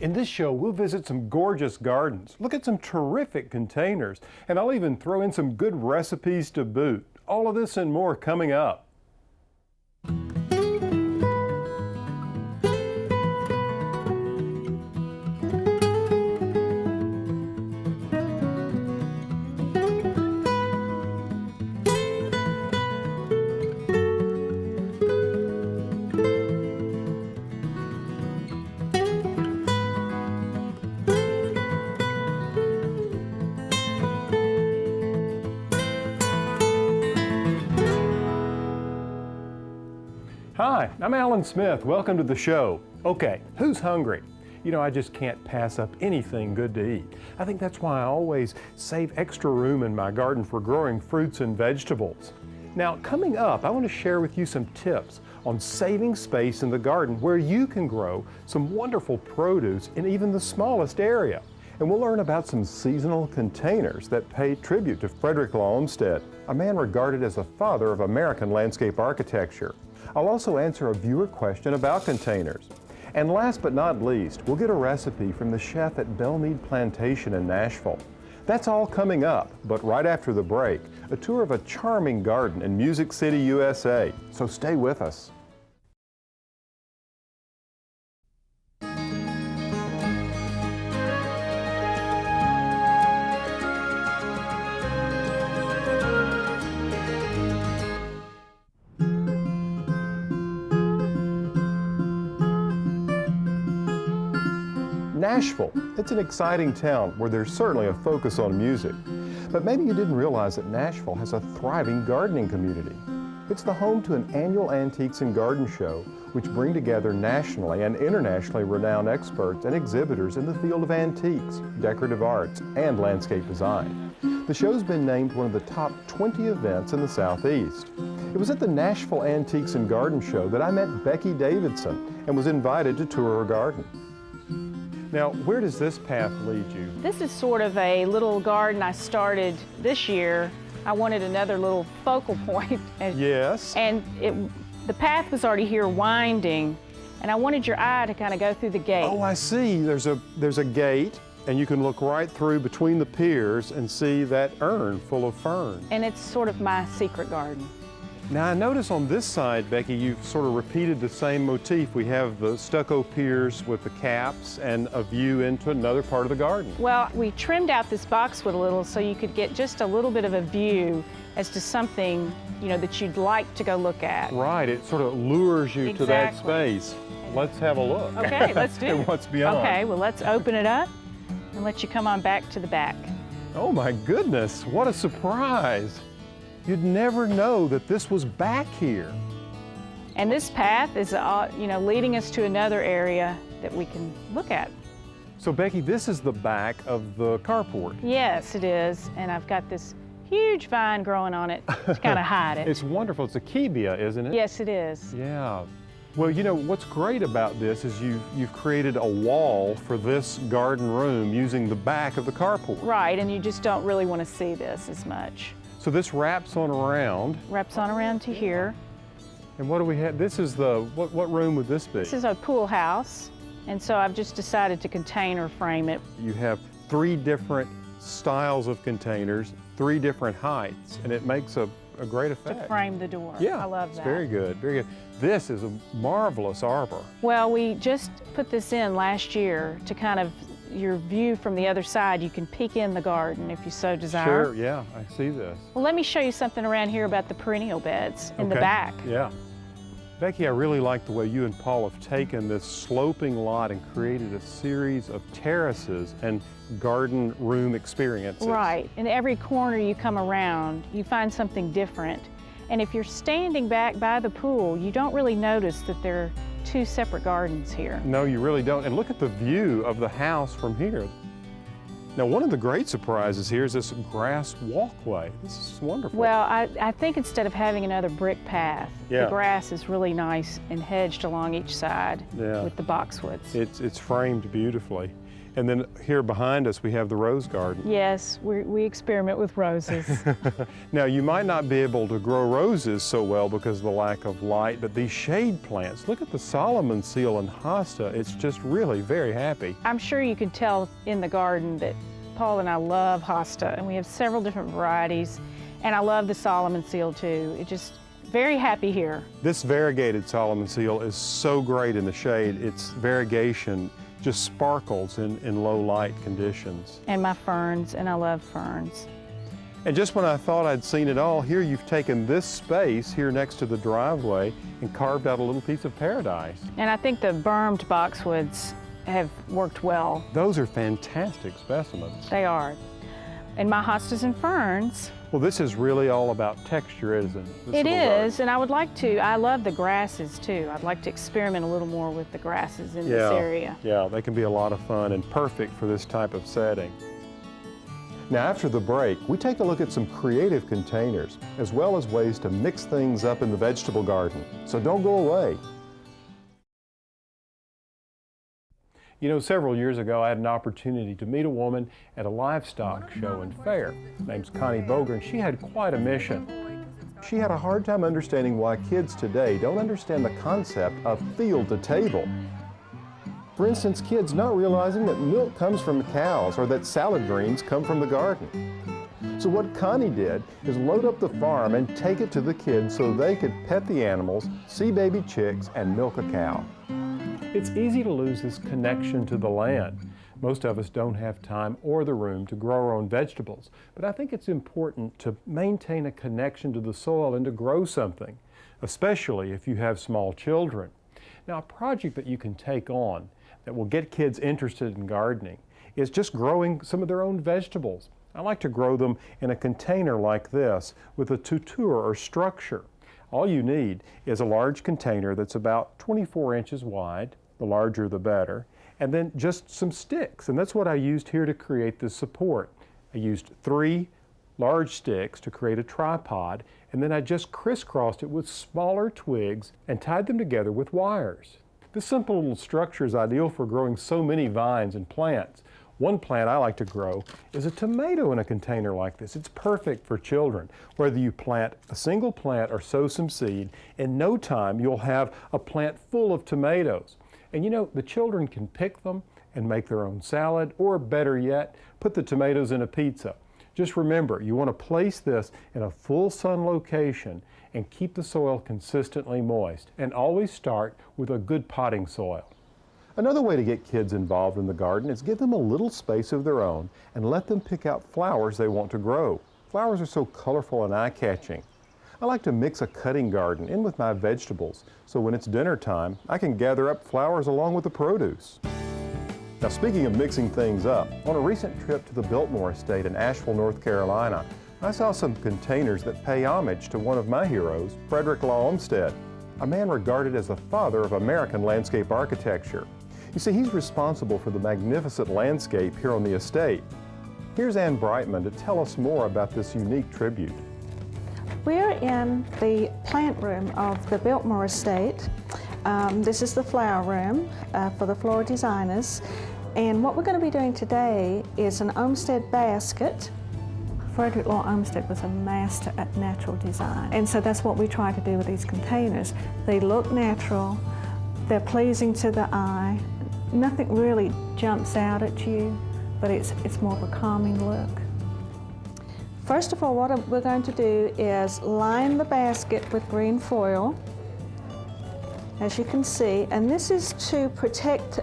In this show, we'll visit some gorgeous gardens, look at some terrific containers, and I'll even throw in some good recipes to boot. All of this and more coming up. Hi, I'm Alan Smith. Welcome to the show. Okay, who's hungry? You know, I just can't pass up anything good to eat. I think that's why I always save extra room in my garden for growing fruits and vegetables. Now, coming up, I want to share with you some tips on saving space in the garden where you can grow some wonderful produce in even the smallest area. And we'll learn about some seasonal containers that pay tribute to Frederick Law Olmsted, a man regarded as the father of American landscape architecture. I'll also answer a viewer question about containers. And last but not least, we'll get a recipe from the chef at Belmead Plantation in Nashville. That's all coming up, but right after the break, a tour of a charming garden in Music City, USA. So stay with us. Nashville, it's an exciting town where there's certainly a focus on music. But maybe you didn't realize that Nashville has a thriving gardening community. It's the home to an annual antiques and garden show which bring together nationally and internationally renowned experts and exhibitors in the field of antiques, decorative arts, and landscape design. The show's been named one of the top 20 events in the Southeast. It was at the Nashville Antiques and Garden Show that I met Becky Davidson and was invited to tour her garden. Now, where does this path lead you? This is sort of a little garden I started this year. I wanted another little focal point. Yes. And the path was already here winding, and I wanted your eye to kind of go through the gate. Oh, I see. There's a gate, and you can look right through between the piers and see that urn full of ferns. And it's sort of my secret garden. Now, I notice on this side, Becky, you've sort of repeated the same motif. We have the stucco piers with the caps and a view into another part of the garden. Well, we trimmed out this boxwood a little so you could get just a little bit of a view as to something, you know, that you'd like to go look at. Right, it sort of lures you to that space. Let's have a look. Okay, let's do it. And what's beyond. Okay, well, let's open it up and let you come on back to the back. Oh my goodness, what a surprise. You'd never know that this was back here. And this path is, you know, leading us to another area that we can look at. So Becky, this is the back of the carport. Yes, it is. And I've got this huge vine growing on it to kind of hide it. It's wonderful. It's a kibia, isn't it? Yes, it is. Yeah. Well, you know, what's great about this is you've created a wall for this garden room using the back of the carport. Right, and you just don't really want to see this as much. So this wraps on around. Wraps on around to here. And what do we have? This is the, what room would this be? This is a pool house, and so I've just decided to container frame it. You have 3 different styles of containers, 3 different heights, and it makes a great effect. To frame the door. Yeah, I love it's that. very good, very good. This is a marvelous arbor. Well, we just put this in last year to kind of your view from the other side. You can peek in the garden if you so desire. Sure, yeah, I see this. Well, let me show you something around here about the perennial beds in the back. Yeah. Becky, I really like the way you and Paul have taken this sloping lot and created a series of terraces and garden room experiences. Right, in every corner you come around, you find something different. And if you're standing back by the pool, you don't really notice that there are 2 separate gardens here. No, you really don't. And look at the view of the house from here. Now, one of the great surprises here is this grass walkway. This is wonderful. Well, I think instead of having another brick path, the grass is really nice and hedged along each side with the boxwoods. It's framed beautifully. And then here behind us, we have the rose garden. Yes, we experiment with roses. Now, you might not be able to grow roses so well because of the lack of light, but these shade plants, look at the Solomon seal and hosta. It's just really very happy. I'm sure you can tell in the garden that Paul and I love hosta, and we have several different varieties, and I love the Solomon seal too. It's just very happy here. This variegated Solomon seal is so great in the shade. Its variegation just sparkles in low light conditions. And my ferns, and I love ferns. And just when I thought I'd seen it all, here you've taken this space here next to the driveway and carved out a little piece of paradise. And I think the bermed boxwoods have worked well. Those are fantastic specimens. They are. And my hostas and ferns. Well, this is really all about texture, isn't it? It is, and I would like to. I love the grasses too. I'd like to experiment a little more with the grasses in this area. Yeah, they can be a lot of fun and perfect for this type of setting. Now, after the break, we take a look at some creative containers, as well as ways to mix things up in the vegetable garden. So don't go away. You know, several years ago, I had an opportunity to meet a woman at a livestock show and fair. Her name's Connie Boger, and she had quite a mission. She had a hard time understanding why kids today don't understand the concept of field to table. For instance, kids not realizing that milk comes from cows or that salad greens come from the garden. So what Connie did is load up the farm and take it to the kids so they could pet the animals, see baby chicks, and milk a cow. It's easy to lose this connection to the land. Most of us don't have time or the room to grow our own vegetables, but I think it's important to maintain a connection to the soil and to grow something, especially if you have small children. Now, a project that you can take on that will get kids interested in gardening is just growing some of their own vegetables. I like to grow them in a container like this with a tuteur or structure. All you need is a large container that's about 24 inches wide, the larger the better, and then just some sticks. And that's what I used here to create this support. I used 3 large sticks to create a tripod, and then I just crisscrossed it with smaller twigs and tied them together with wires. This simple little structure is ideal for growing so many vines and plants. One plant I like to grow is a tomato in a container like this. It's perfect for children. Whether you plant a single plant or sow some seed, in no time you'll have a plant full of tomatoes. And you know, the children can pick them and make their own salad, or better yet, put the tomatoes in a pizza. Just remember, you want to place this in a full sun location and keep the soil consistently moist. And always start with a good potting soil. Another way to get kids involved in the garden is give them a little space of their own and let them pick out flowers they want to grow. Flowers are so colorful and eye-catching. I like to mix a cutting garden in with my vegetables, so when it's dinner time, I can gather up flowers along with the produce. Now, speaking of mixing things up, on a recent trip to the Biltmore estate in Nashville, North Carolina, I saw some containers that pay homage to one of my heroes, Frederick Law Olmsted, a man regarded as the father of American landscape architecture. You see, he's responsible for the magnificent landscape here on the estate. Here's Ann Brightman to tell us more about this unique tribute. We're in the plant room of the Biltmore estate. This is the flower room for the floral designers. And what we're going to be doing today is an Olmsted basket. Frederick Law Olmsted was a master at natural design. And so that's what we try to do with these containers. They look natural, they're pleasing to the eye. Nothing really jumps out at you, but it's more of a calming look. First of all, what we're going to do is line the basket with green foil, as you can see, and this is to protect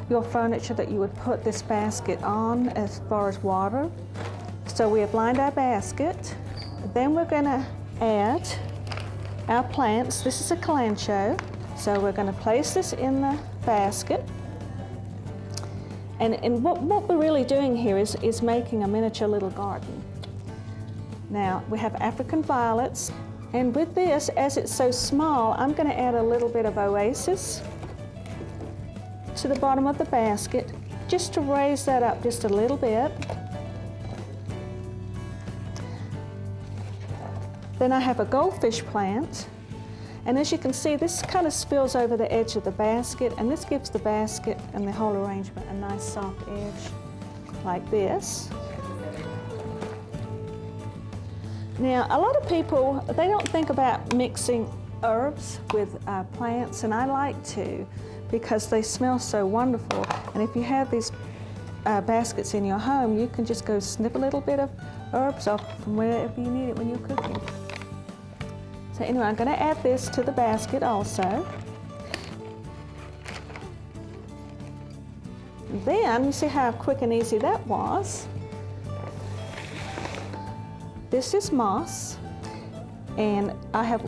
your furniture that you would put this basket on as far as water. So we have lined our basket. Then we're going to add our plants. This is a calancho, so we're going to place this in the basket. And what we're really doing here is making a miniature little garden. Now, we have African violets, and with this, as it's so small, I'm going to add a little bit of oasis to the bottom of the basket. just to raise that up just a little bit. Then I have a goldfish plant. And as you can see, this kind of spills over the edge of the basket, and this gives the basket and the whole arrangement a nice soft edge, like this. Now, a lot of people, they don't think about mixing herbs with plants, and I like to because they smell so wonderful. And if you have these baskets in your home, you can just go snip a little bit of herbs off from wherever you need it when you're cooking. So anyway, I'm going to add this to the basket also. Then, you see how quick and easy that was. This is moss, and I have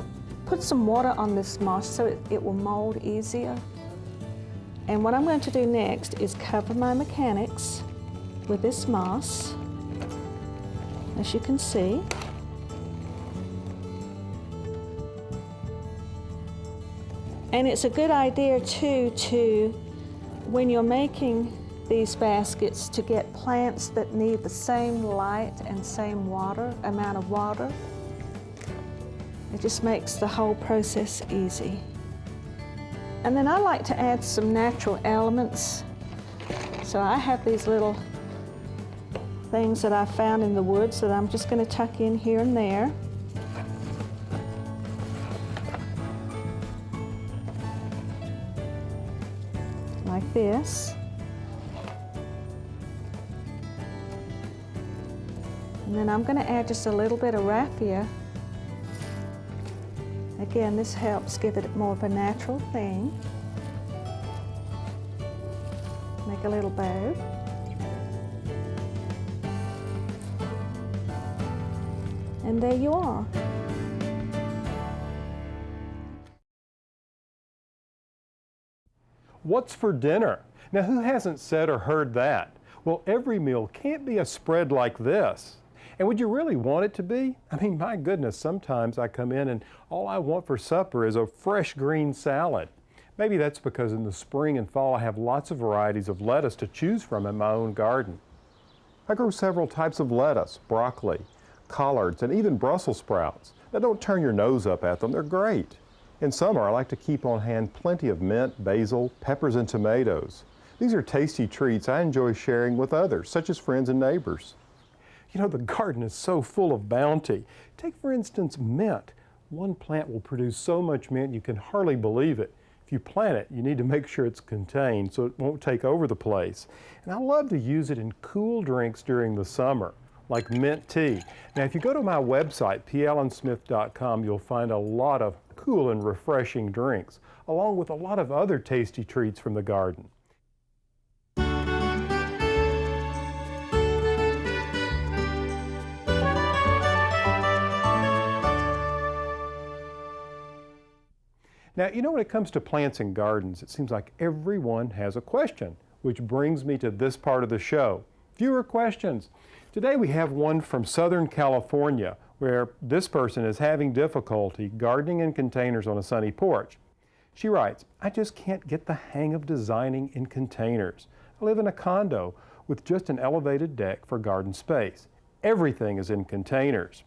put some water on this moss so it will mold easier. And what I'm going to do next is cover my mechanics with this moss, as you can see. And it's a good idea too when you're making these baskets, to get plants that need the same light and same amount of water. It just makes the whole process easy. And then I like to add some natural elements. So I have these little things that I found in the woods that I'm just going to tuck in here and there. Like this. And then I'm going to add just a little bit of raffia. Again, this helps give it more of a natural thing. Make a little bow. And there you are. What's for dinner? Now, who hasn't said or heard that? Well, every meal can't be a spread like this. And would you really want it to be? I mean, my goodness, sometimes I come in and all I want for supper is a fresh green salad. Maybe that's because in the spring and fall I have lots of varieties of lettuce to choose from in my own garden. I grow several types of lettuce, broccoli, collards, and even Brussels sprouts. Now, don't turn your nose up at them, they're great. In summer, I like to keep on hand plenty of mint, basil, peppers, and tomatoes. These are tasty treats I enjoy sharing with others, such as friends and neighbors. You know, the garden is so full of bounty. Take, for instance, mint. One plant will produce so much mint you can hardly believe it. If you plant it, you need to make sure it's contained so it won't take over the place. And I love to use it in cool drinks during the summer, like mint tea. Now, if you go to my website, pallansmith.com, you'll find a lot of cool and refreshing drinks, along with a lot of other tasty treats from the garden. Now, you know, when it comes to plants and gardens, it seems like everyone has a question, which brings me to this part of the show. Viewer questions. Today we have one from Southern California, where this person is having difficulty gardening in containers on a sunny porch. She writes, I just can't get the hang of designing in containers. I live in a condo with just an elevated deck for garden space. Everything is in containers.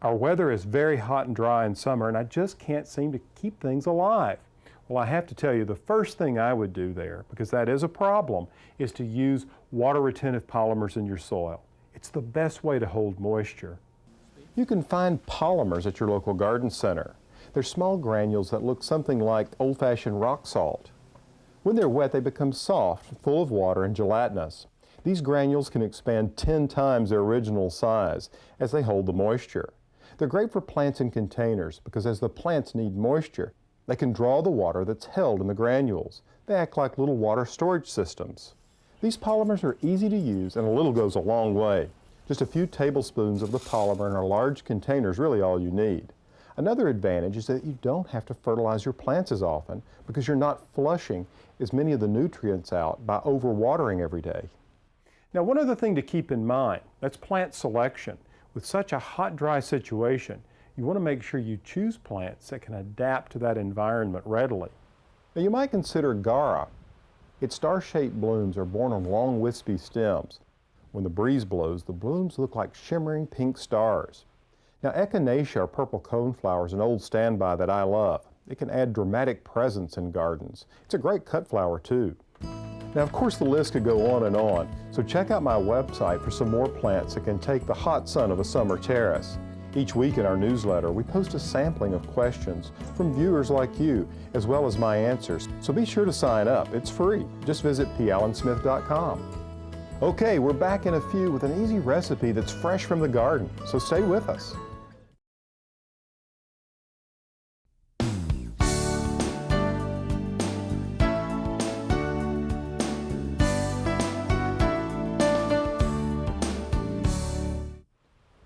Our weather is very hot and dry in summer, and I just can't seem to keep things alive. Well, I have to tell you, the first thing I would do there, because that is a problem, is to use water-retentive polymers in your soil. It's the best way to hold moisture. You can find polymers at your local garden center. They're small granules that look something like old-fashioned rock salt. When they're wet, they become soft, full of water and gelatinous. These granules can expand 10 times their original size as they hold the moisture. They're great for plants in containers because as the plants need moisture, they can draw the water that's held in the granules. They act like little water storage systems. These polymers are easy to use, and a little goes a long way. Just a few tablespoons of the polymer in a large container is really all you need. Another advantage is that you don't have to fertilize your plants as often because you're not flushing as many of the nutrients out by overwatering every day. Now, one other thing to keep in mind, that's plant selection. With such a hot, dry situation, you want to make sure you choose plants that can adapt to that environment readily. Now, you might consider Gaura. Its star-shaped blooms are borne on long wispy stems. When the breeze blows, the blooms look like shimmering pink stars. Now, echinacea or purple coneflower is an old standby that I love. It can add dramatic presence in gardens. It's a great cut flower too. Now, of course, the list could go on, so check out my website for some more plants that can take the hot sun of a summer terrace. Each week in our newsletter, we post a sampling of questions from viewers like you, as well as my answers. So be sure to sign up. It's free. Just visit pallensmith.com. Okay, we're back in a few with an easy recipe that's fresh from the garden, so stay with us.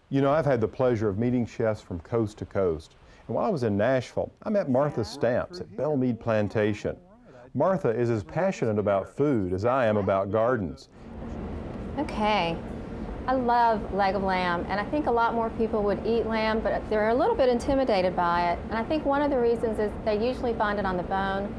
You know, I've had the pleasure of meeting chefs from coast to coast. And while I was in Nashville, I met Martha Stamps at Belmead Plantation. Martha is as passionate about food as I am about gardens. Okay, I love leg of lamb, and I think a lot more people would eat lamb, but they're a little bit intimidated by it. And I think one of the reasons is they usually find it on the bone.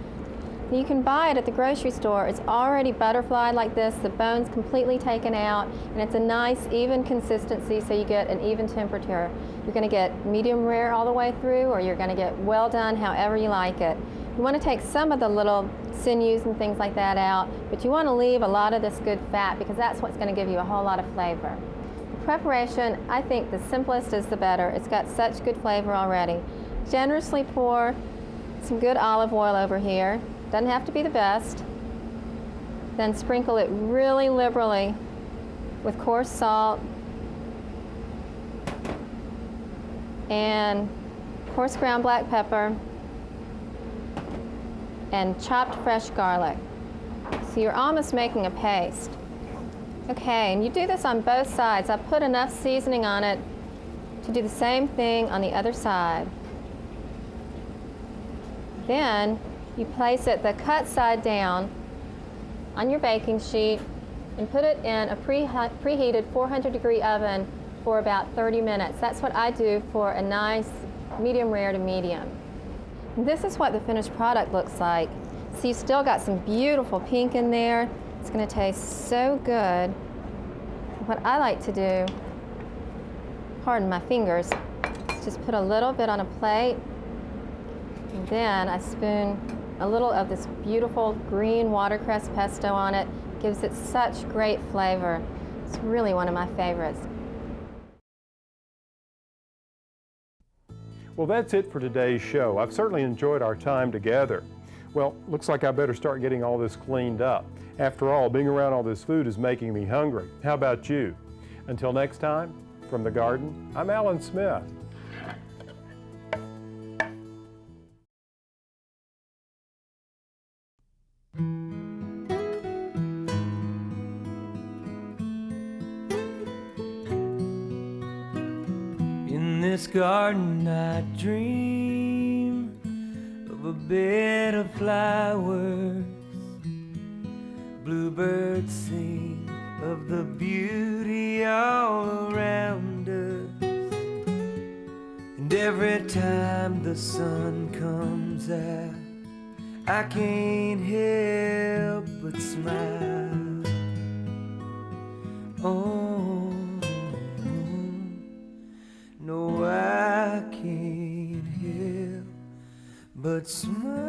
You can buy it at the grocery store. It's already butterflied like this, the bone's completely taken out, and it's a nice even consistency so you get an even temperature. You're going to get medium rare all the way through, or you're going to get well done however you like it. You want to take some of the little sinews and things like that out, but you want to leave a lot of this good fat because that's what's going to give you a whole lot of flavor. The preparation, I think the simplest is the better. It's got such good flavor already. Generously pour some good olive oil over here. Doesn't have to be the best. Then sprinkle it really liberally with coarse salt and coarse ground black pepper and chopped fresh garlic. So you're almost making a paste. Okay, and you do this on both sides. I put enough seasoning on it to do the same thing on the other side. Then you place it the cut side down on your baking sheet and put it in a preheated 400-degree oven for about 30 minutes. That's what I do for a nice medium rare to medium. And this is what the finished product looks like. So you still got some beautiful pink in there. It's going to taste so good. What I like to do, pardon my fingers, is just put a little bit on a plate, and then I spoon a little of this beautiful green watercress pesto on it. Gives it such great flavor. It's really one of my favorites. Well, that's it for today's show. I've certainly enjoyed our time together. Well, looks like I better start getting all this cleaned up. After all, being around all this food is making me hungry. How about you? Until next time, from the garden, I'm Alan Smith. In this garden I dream of a bed of flowers. Bluebirds sing of the beauty all around us. And every time the sun comes out, I can't help but smile. Oh, no, I can't help but smile.